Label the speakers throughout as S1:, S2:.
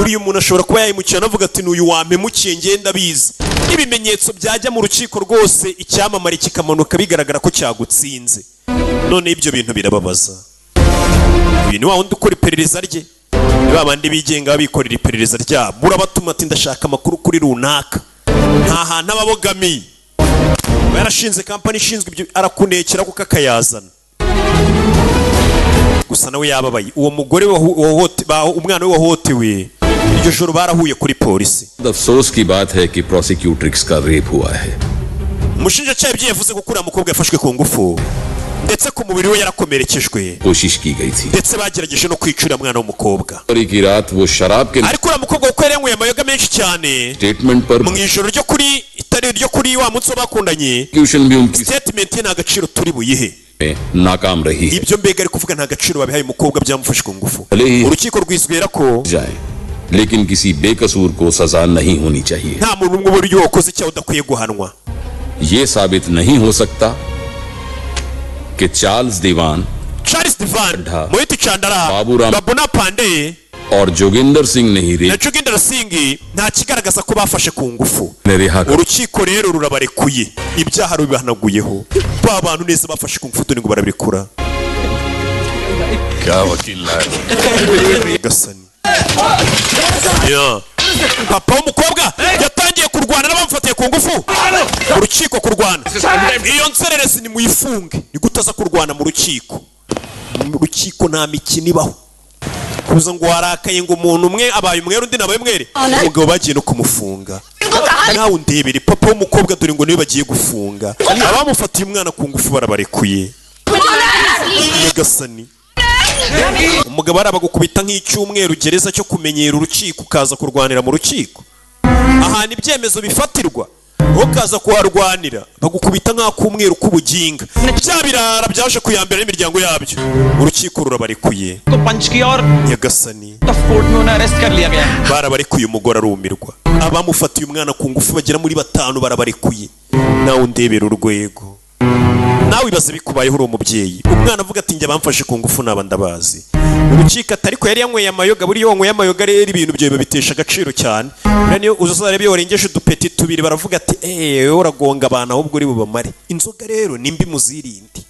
S1: uyu muntu ashobora kuba yayimukira navuga ati n'uyu wampemukiye ngenda bizi ibimenyetso byajya mu rukiko rwose icyamamare kikamanuka bigaragara ko cyagutsinze none ibyo bintu birababaza uyu ni wa wundi ukora iperereza rye babandi bigenga bikorera iperereza ryabo urabatuma ati ndashaka amakuru kuri runaka nta hantu ababogamiye yarashinze kampani ishinzwe ibyo arakunekera kuko akayazana gusa nawe yababaye uwo mugore umwana we wahotewe iryo joro barahuye kuri polisi
S2: अफसोस की बात है कि प्रोसिक्यूट्रिक्स का रेप हुआ है
S1: umushinjacyaha ibyo yavuze ko uriya mukobwa yafashwe ku ngufu ndetse ku mubiri we yarakomerekejwe
S2: कोशिश की गई थी
S1: ndetse bagerageje no kwicura umwana w'umukobwa
S2: की रात वो शराब के
S1: ariko uriya mukobwa kuko yari yanyweye amayoga menshi cyane
S2: statement पर
S1: mu ijoro ryo kuri itari ryo kuri wa munsi bakundanye statement ye nta gaciro turi buyihe
S2: नाकाम रही है
S1: ibyo mbega ari kuvuga nta gaciro babihaye umukobwa byamufashe ku ngufu urukiko rwizwera ko
S2: जाए लेकिन किसी बेकसूर को सजा नहीं होनी चाहिए
S1: nta muntu umwe buri wakoze icyaha udakwiye guhanwa
S2: ये साबित नहीं हो सकता कि चार्ल्स दीवान
S1: मोहित चांडरा babuna pandey
S2: और जोगिंदर सिंह नहीं
S1: na Joginder Singh nta kigaragaza ko bafashe ku ngufu urukiko rero rurabarekuye ibyaha rubihanaguyeho ba bantu neza bafashe ku ngufu tuni ngo barabikura
S2: क्या वकील
S1: gasani papa w'umukobwa yatangiye kurwana n'abamufatiye ku ngufu urukiko kurwana iyo nsererezi ni muyifunge ni gutaza kurwana mu rukiko nta mikino ibaho kuza ngo warakaye ngo umuntu umwe abaye umwere undi nabaye umwere umugabo bagiye no kumufunga nawe undebere papa w'umukobwa dore ngo niwe bagiye gufunga abamufatiye umwana ku ngufu barabarekuye nyagasani umugabo arabagukubita nk'icyumweru gereza cyo kumenyera urukiko ukaza kurwanira mu rukiko ahantu ibyemezo bifatirwa ukaza kuharwanira bagukubita nk'akumweru k'ubuginga bya birara byaje kuyambera n'imiryango yabyo urukiko rurabarekuye nyagasani barabarekuye umugore arumirwa abamufatiye umwana ku ngufu bagera muri 5 barabarekuye nawe undebera urwego nawe ibaze bikubayeho uri umubyeyi umwana avuga ati njye bamfashe ku ngufu naba ndabazi urukiko atari ko yari yanyweye amayoga buri yanyweye amayoga rero ibintu byo babitesha agaciro cyane niyo uzarebe yorengeje udupeti tubiri baravuga ati uragonga abantu ahubwo uri bubamare inzoga rero nimbi muzirindi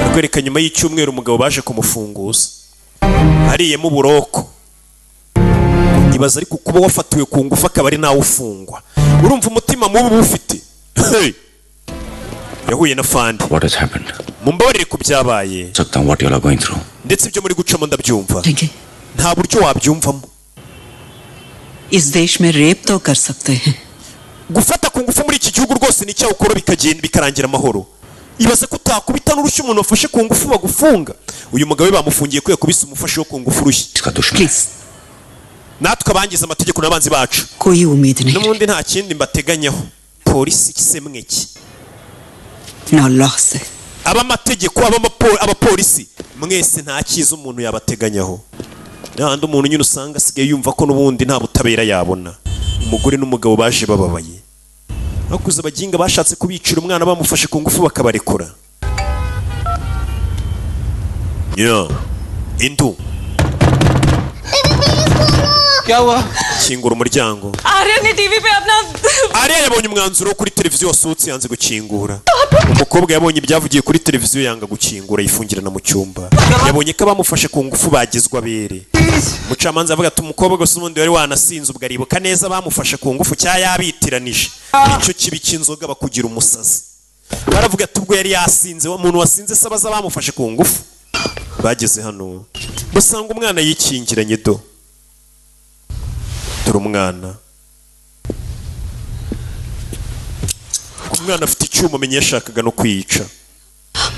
S1: arikwereka nyuma y'icyumweru umugabo baje kumufunguza ariyemo buroko ibaze ariko kuba wafatiwe ku ngufu akaba ari nawe ufungwa urumva umutima mubi ufite yahuye na fandi
S2: What has happened?
S1: mumbabarire ku byabaye
S2: what you are going through.
S1: ndetse ibyo muri gucamo ndabyumva nta buryo wabyumvamo
S3: इस देश में रेप तो कर सकते हैं
S1: gufata ku ngufu muri iki gihugu rwose ni cyaho ukora bikagenda bikarangira amahoro ibaze ko utakubita n'urushyi umuntu wafashe ku ngufu bagufunga uyu mugabo bamufungiye ko yakubise umufashe wo ku ngufu urushyi natwe abangiza amategeko n'abanzi bacu
S3: कोई उम्मीद नहीं
S1: n'ubundi nta kindi mbateganyaho polisi kisemweki
S3: ना अल्लाह से
S1: abamategeko abapolisi mwese nta cyiza umuntu yabateganyaho n'ahandi umuntu nyine usanga asigaye yumva ko n'ubundi nta butabera yabona umugore n'umugabo baje bababaye bakuze abaginga bashatse kubicira umwana bamufashe ku ngufu bakabarekura indu
S4: क्या हुआ
S1: kingura umuryango
S5: Arya ने टीवी पे अपना
S1: Arya yabonye umwanzuro wo kuri televiziyo wasohotse yanze gukingura umukobwa yabonye ibyavugiye kuri televiziyo yanga gukingura yifungirana mu cyumba yabonye ko abamufashe ku ngufu bagizwe abere umucamanza avuga ati umukobwa gusa ubundi wari wanasinze ubwo aribuka neza bamufashe ku ngufu cya yabitiranije icyo kibi cy'inzoga bakugira umusazi baravuga ati ubwo yari yasinze umuntu wasinze se abaza bamufashe ku ngufu bageze hano basanga umwana yikingiranye do dore umwana afite icyuma amenye yashakaga no kwiyica